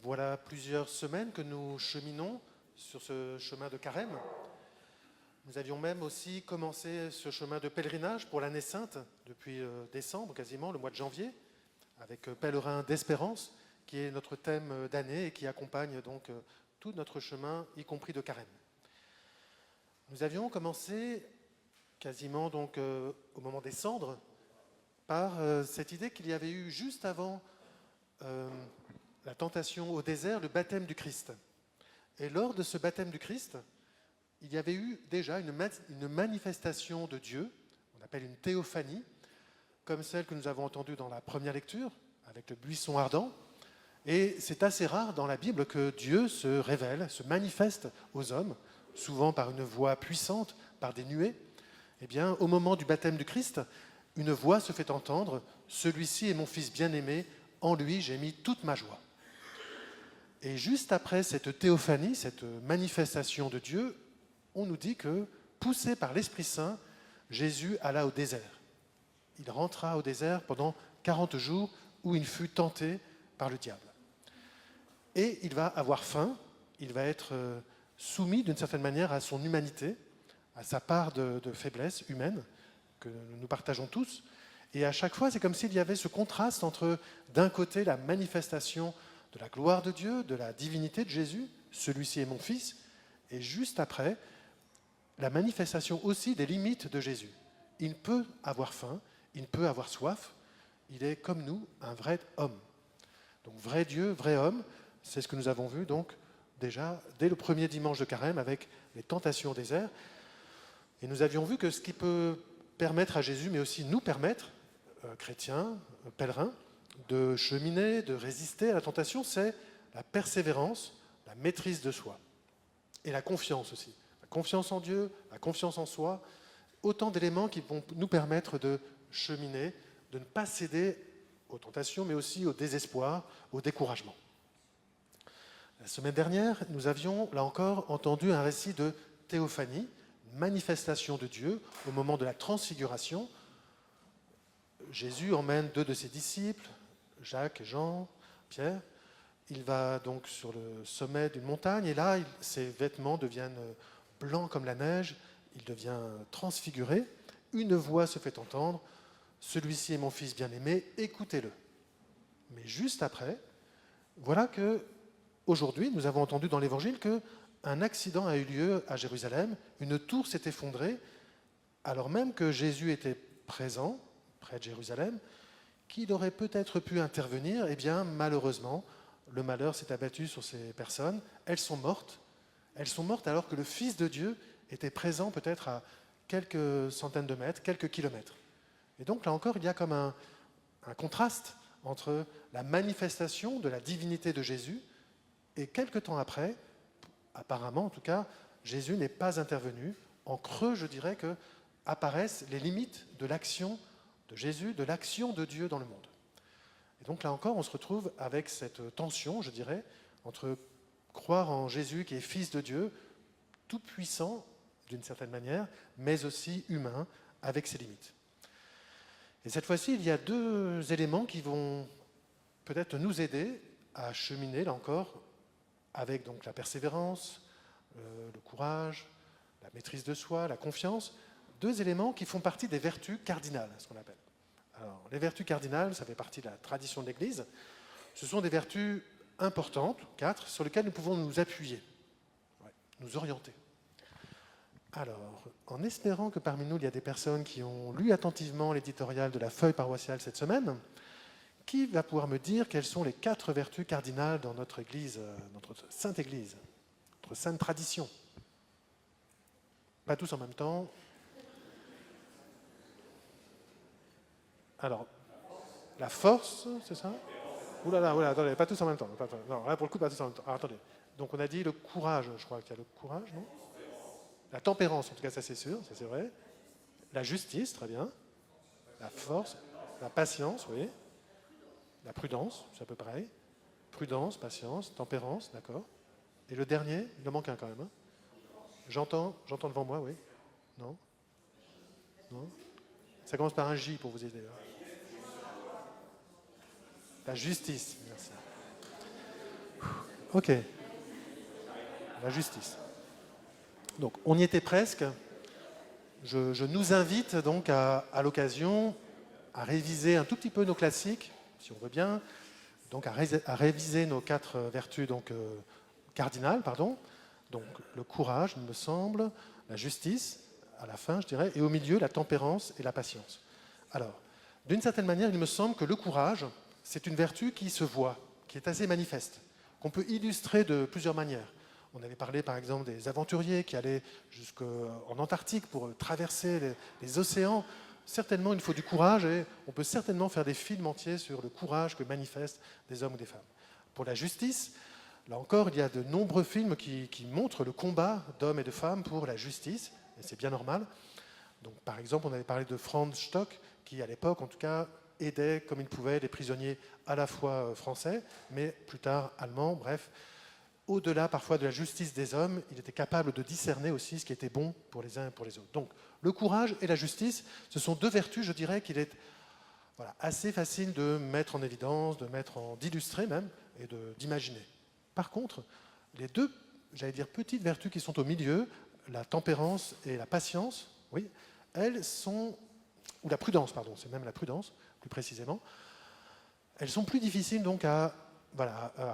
Voilà plusieurs semaines que nous cheminons sur ce chemin de carême. Nous avions même aussi commencé ce chemin de pèlerinage pour l'année sainte depuis décembre, quasiment le mois de janvier, avec Pèlerin d'espérance, qui est notre thème d'année et qui accompagne donc tout notre chemin, y compris de carême. Nous avions commencé quasiment donc au moment des cendres par cette idée qu'il y avait eu juste avant la tentation au désert, le baptême du Christ. Et lors de ce baptême du Christ, il y avait eu déjà une manifestation de Dieu, on appelle une théophanie, comme celle que nous avons entendue dans la première lecture, avec le buisson ardent. Et c'est assez rare dans la Bible que Dieu se révèle, se manifeste aux hommes, souvent par une voix puissante, par des nuées. Eh bien, au moment du baptême du Christ, une voix se fait entendre, « Celui-ci est mon Fils bien-aimé, en lui j'ai mis toute ma joie ». Et juste après cette théophanie, cette manifestation de Dieu, on nous dit que, poussé par l'Esprit Saint, Jésus alla au désert. Il rentra au désert pendant 40 jours où il fut tenté par le diable. Et il va avoir faim, il va être soumis d'une certaine manière à son humanité, à sa part de faiblesse humaine que nous partageons tous. Et à chaque fois, c'est comme s'il y avait ce contraste entre, d'un côté, la manifestation de la gloire de Dieu, de la divinité de Jésus, celui-ci est mon Fils, et juste après, la manifestation aussi des limites de Jésus. Il peut avoir faim, il peut avoir soif, il est comme nous, un vrai homme. Donc vrai Dieu, vrai homme, c'est ce que nous avons vu donc déjà dès le premier dimanche de carême avec les tentations au désert. Et nous avions vu que ce qui peut permettre à Jésus, mais aussi nous permettre, chrétiens, pèlerins, de cheminer, de résister à la tentation, c'est la persévérance, la maîtrise de soi. Et la confiance aussi. La confiance en Dieu, la confiance en soi, autant d'éléments qui vont nous permettre de cheminer, de ne pas céder aux tentations, mais aussi au désespoir, au découragement. La semaine dernière, nous avions, là encore, entendu un récit de théophanie, une manifestation de Dieu au moment de la transfiguration. Jésus emmène 2 de ses disciples, Jacques et Jean, Pierre. Il va donc sur le sommet d'une montagne et là, ses vêtements deviennent blancs comme la neige, il devient transfiguré. Une voix se fait entendre, « Celui-ci est mon Fils bien-aimé, écoutez-le ». Mais juste après, voilà que aujourd'hui, nous avons entendu dans l'Évangile qu'un accident a eu lieu à Jérusalem, une tour s'est effondrée, alors même que Jésus était présent, près de Jérusalem, qu'il aurait peut-être pu intervenir, eh bien, malheureusement, le malheur s'est abattu sur ces personnes. Elles sont mortes alors que le Fils de Dieu était présent peut-être à quelques centaines de mètres, quelques kilomètres. Et donc, là encore, il y a comme un contraste entre la manifestation de la divinité de Jésus et quelque temps après, apparemment en tout cas, Jésus n'est pas intervenu. En creux, je dirais que apparaissent les limites de l'action de Jésus, de l'action de Dieu dans le monde. Et donc là encore, on se retrouve avec cette tension, je dirais, entre croire en Jésus qui est Fils de Dieu, tout puissant d'une certaine manière, mais aussi humain, avec ses limites. Et cette fois-ci, il y a 2 éléments qui vont peut-être nous aider à cheminer, là encore, avec donc la persévérance, le courage, la maîtrise de soi, la confiance, 2 éléments qui font partie des vertus cardinales, ce qu'on appelle. Alors, les vertus cardinales, ça fait partie de la tradition de l'Église. Ce sont des vertus importantes, 4, sur lesquelles nous pouvons nous appuyer, nous orienter. Alors, en espérant que parmi nous, il y a des personnes qui ont lu attentivement l'éditorial de la feuille paroissiale cette semaine, qui va pouvoir me dire quelles sont les 4 vertus cardinales dans notre Église, notre Sainte Église, notre Sainte Tradition? Pas tous en même temps. Alors, la force, c'est ça? Ouh là là, attendez, pas tous en même temps. Non, là pour le coup, pas tous en même temps. Alors, attendez. Donc on a dit le courage, je crois qu'il y a le courage, non? La tempérance, en tout cas, ça c'est sûr, ça c'est vrai. La justice, très bien. La force, la patience, oui. La prudence, c'est à peu pareil. Prudence, patience, tempérance, d'accord. Et le dernier, il en manque un quand même. Hein. J'entends devant moi, oui. Non? Non? Ça commence par un J pour vous aider. Là. La justice, merci. Ok. La justice. Donc, on y était presque. Je nous invite donc à l'occasion à réviser un tout petit peu nos classiques, si on veut bien, donc à réviser nos 4 vertus donc, cardinales, pardon. Donc le courage, il me semble, la justice, à la fin, je dirais, et au milieu, la tempérance et la patience. Alors, d'une certaine manière, il me semble que le courage, c'est une vertu qui se voit, qui est assez manifeste, qu'on peut illustrer de plusieurs manières. On avait parlé par exemple des aventuriers qui allaient jusqu'en Antarctique pour traverser les océans. Certainement, il faut du courage et on peut certainement faire des films entiers sur le courage que manifestent des hommes ou des femmes. Pour la justice, là encore, il y a de nombreux films qui montrent le combat d'hommes et de femmes pour la justice, et c'est bien normal. Donc, par exemple, on avait parlé de Franz Stock, qui à l'époque, en tout cas, aidait comme il pouvait les prisonniers à la fois français, mais plus tard allemands, bref. Au-delà parfois de la justice des hommes, il était capable de discerner aussi ce qui était bon pour les uns et pour les autres. Donc le courage et la justice, ce sont 2 vertus, je dirais, qu'il est assez facile de mettre en évidence, d'illustrer même, et d'imaginer. Par contre, les 2, j'allais dire, petites vertus qui sont au milieu, la tempérance et la patience, oui, elles sont, ou la prudence, pardon, c'est même la prudence, plus précisément, elles sont plus difficiles donc à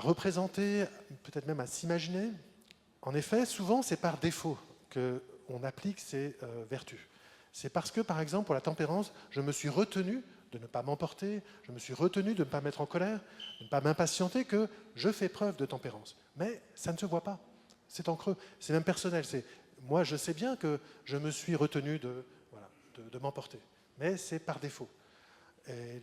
représenter, peut-être même à s'imaginer. En effet, souvent, c'est par défaut qu'on applique ces vertus. C'est parce que, par exemple, pour la tempérance, je me suis retenu de ne pas m'emporter, je me suis retenu de ne pas me mettre en colère, de ne pas m'impatienter, que je fais preuve de tempérance. Mais ça ne se voit pas. C'est en creux. C'est même personnel. Moi, je sais bien que je me suis retenu de m'emporter. Mais c'est par défaut. Et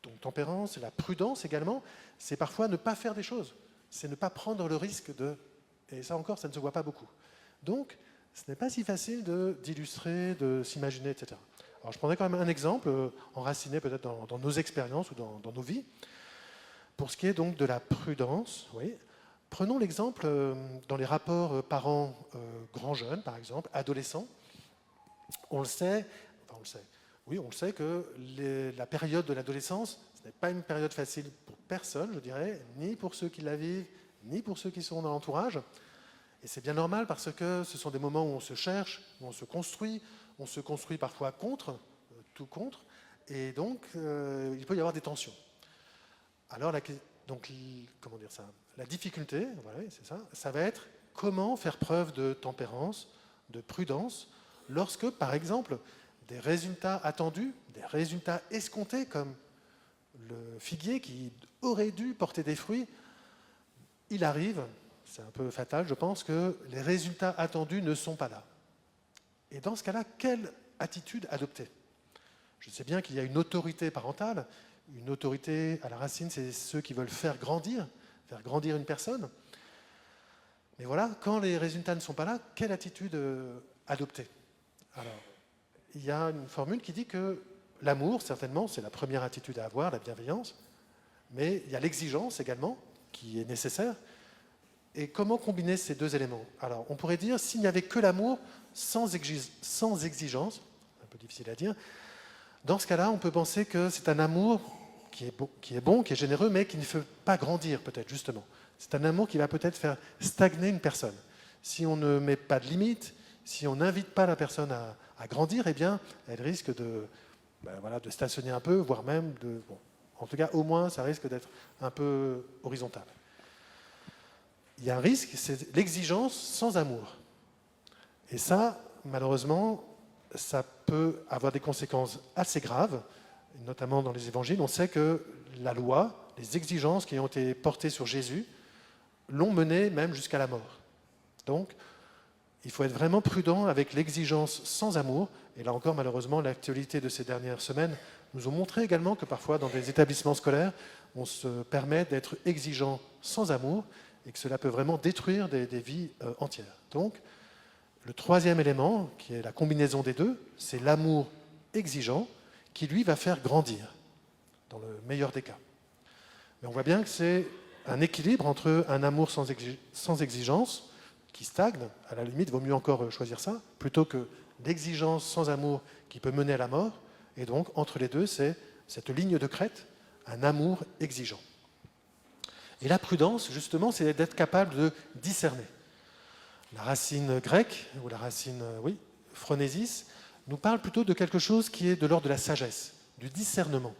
donc tempérance, la prudence également, c'est parfois ne pas faire des choses. C'est ne pas prendre le risque de... Et ça encore, ça ne se voit pas beaucoup. Donc, ce n'est pas si facile d'illustrer, de s'imaginer, etc. Alors, je prendrai quand même un exemple, enraciné peut-être dans nos expériences ou dans nos vies. Pour ce qui est donc de la prudence, oui, prenons l'exemple dans les rapports parents-grands-jeunes, par exemple, adolescents. On le sait, oui, on le sait que la période de l'adolescence, ce n'est pas une période facile pour personne, je dirais, ni pour ceux qui la vivent, ni pour ceux qui sont dans l'entourage. Et c'est bien normal parce que ce sont des moments où on se cherche, où on se construit parfois tout contre, et donc il peut y avoir des tensions. Alors, comment dire ça ? La difficulté, voilà, c'est ça, ça va être comment faire preuve de tempérance, de prudence, lorsque, par exemple, des résultats attendus, des résultats escomptés, comme le figuier qui aurait dû porter des fruits, il arrive, c'est un peu fatal, je pense, que les résultats attendus ne sont pas là. Et dans ce cas-là, quelle attitude adopter ? Je sais bien qu'il y a une autorité parentale. Une autorité, à la racine, c'est ceux qui veulent faire grandir une personne. Mais voilà, quand les résultats ne sont pas là, quelle attitude adopter ? Alors, il y a une formule qui dit que l'amour, certainement, c'est la première attitude à avoir, la bienveillance, mais il y a l'exigence également, qui est nécessaire. Et comment combiner ces 2 éléments ? Alors, on pourrait dire, s'il n'y avait que l'amour sans exigence, un peu difficile à dire, dans ce cas-là, on peut penser que c'est un amour qui est bon, qui est généreux, mais qui ne fait pas grandir, peut-être, justement. C'est un amour qui va peut-être faire stagner une personne. Si on ne met pas de limite, si on n'invite pas la personne à grandir, eh bien, elle risque de stationner un peu, voire même de... Bon, en tout cas, au moins, ça risque d'être un peu horizontal. Il y a un risque, c'est l'exigence sans amour. Et ça, malheureusement, ça peut avoir des conséquences assez graves, notamment dans les évangiles. On sait que la loi, les exigences qui ont été portées sur Jésus, l'ont mené même jusqu'à la mort. Donc, il faut être vraiment prudent avec l'exigence sans amour. Et là encore, malheureusement, l'actualité de ces dernières semaines nous a montré également que parfois, dans des établissements scolaires, on se permet d'être exigeant sans amour et que cela peut vraiment détruire des vies entières. Donc, le 3e élément, qui est la combinaison des 2, c'est l'amour exigeant qui, lui, va faire grandir, dans le meilleur des cas. Mais on voit bien que c'est un équilibre entre un amour sans exigence, qui stagne, à la limite, il vaut mieux encore choisir ça, plutôt que l'exigence sans amour qui peut mener à la mort. Et donc, entre les 2, c'est cette ligne de crête, un amour exigeant. Et la prudence, justement, c'est d'être capable de discerner. La racine grecque, ou la racine, phronésis, nous parle plutôt de quelque chose qui est de l'ordre de la sagesse, du discernement,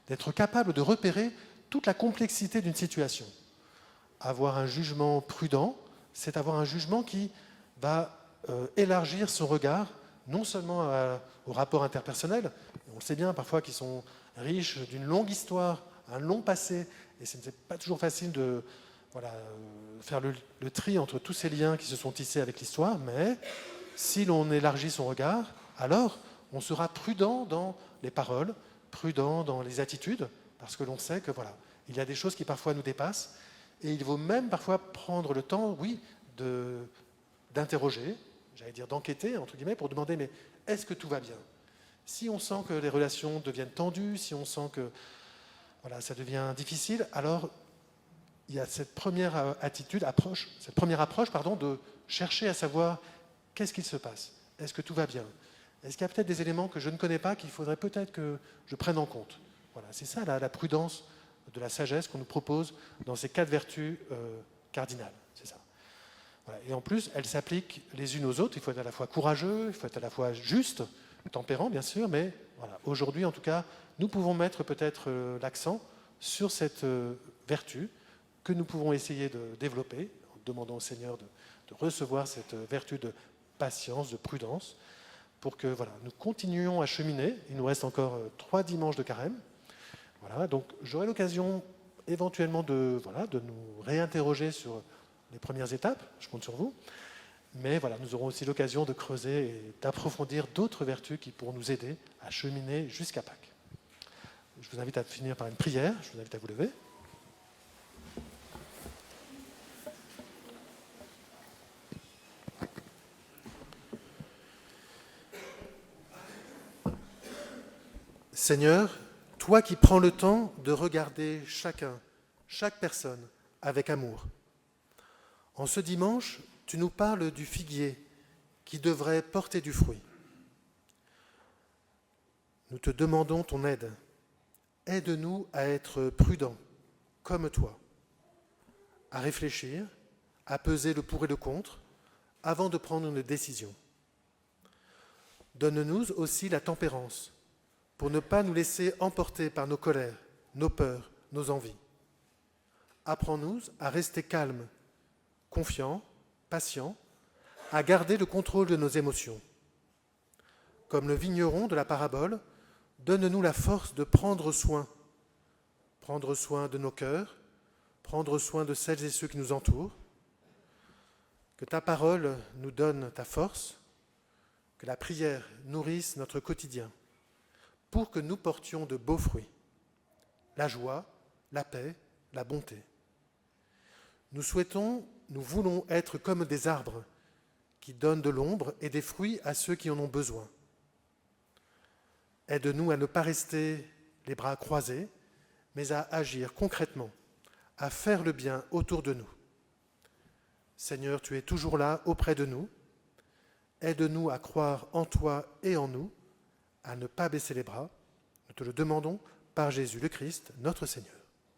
d'être capable de repérer toute la complexité d'une situation. Avoir un jugement prudent, c'est avoir un jugement qui va élargir son regard, non seulement au rapport interpersonnel, on le sait bien parfois qu'ils sont riches d'une longue histoire, un long passé, et ce n'est pas toujours facile de faire le tri entre tous ces liens qui se sont tissés avec l'histoire, mais si l'on élargit son regard, alors on sera prudent dans les paroles, prudent dans les attitudes, parce que l'on sait que il y a des choses qui parfois nous dépassent, et il vaut même parfois prendre le temps, d'interroger, j'allais dire d'enquêter, entre guillemets, pour demander, mais est-ce que tout va bien? Si on sent que les relations deviennent tendues, si on sent que ça devient difficile, alors il y a cette première approche, de chercher à savoir qu'est-ce qu'il se passe. Est-ce que tout va bien? Est-ce qu'il y a peut-être des éléments que je ne connais pas qu'il faudrait peut-être que je prenne en compte? C'est ça la prudence de la sagesse qu'on nous propose dans ces 4 vertus cardinales. C'est ça. Et en plus, elles s'appliquent les unes aux autres. Il faut être à la fois courageux, il faut être à la fois juste, tempérant bien sûr, mais aujourd'hui en tout cas, nous pouvons mettre peut-être l'accent sur cette vertu que nous pouvons essayer de développer en demandant au Seigneur de recevoir cette vertu de patience, de prudence, pour que nous continuions à cheminer. Il nous reste encore 3 dimanches de carême. Donc j'aurai l'occasion éventuellement de nous réinterroger sur les premières étapes, je compte sur vous, mais nous aurons aussi l'occasion de creuser et d'approfondir d'autres vertus qui pourront nous aider à cheminer jusqu'à Pâques. Je vous invite à finir par une prière, je vous invite à vous lever. Seigneur, toi qui prends le temps de regarder chaque personne avec amour. En ce dimanche, tu nous parles du figuier qui devrait porter du fruit. Nous te demandons ton aide. Aide-nous à être prudents, comme toi, à réfléchir, à peser le pour et le contre, avant de prendre une décision. Donne-nous aussi la tempérance, pour ne pas nous laisser emporter par nos colères, nos peurs, nos envies. Apprends-nous à rester calmes, confiants, patients, à garder le contrôle de nos émotions. Comme le vigneron de la parabole, donne-nous la force de prendre soin de nos cœurs, prendre soin de celles et ceux qui nous entourent. Que ta parole nous donne ta force, que la prière nourrisse notre quotidien, pour que nous portions de beaux fruits, la joie, la paix, la bonté. Nous voulons être comme des arbres qui donnent de l'ombre et des fruits à ceux qui en ont besoin. Aide-nous à ne pas rester les bras croisés, mais à agir concrètement, à faire le bien autour de nous. Seigneur, tu es toujours là, auprès de nous. Aide-nous à croire en toi et en nous, à ne pas baisser les bras. Nous te le demandons par Jésus le Christ, notre Seigneur.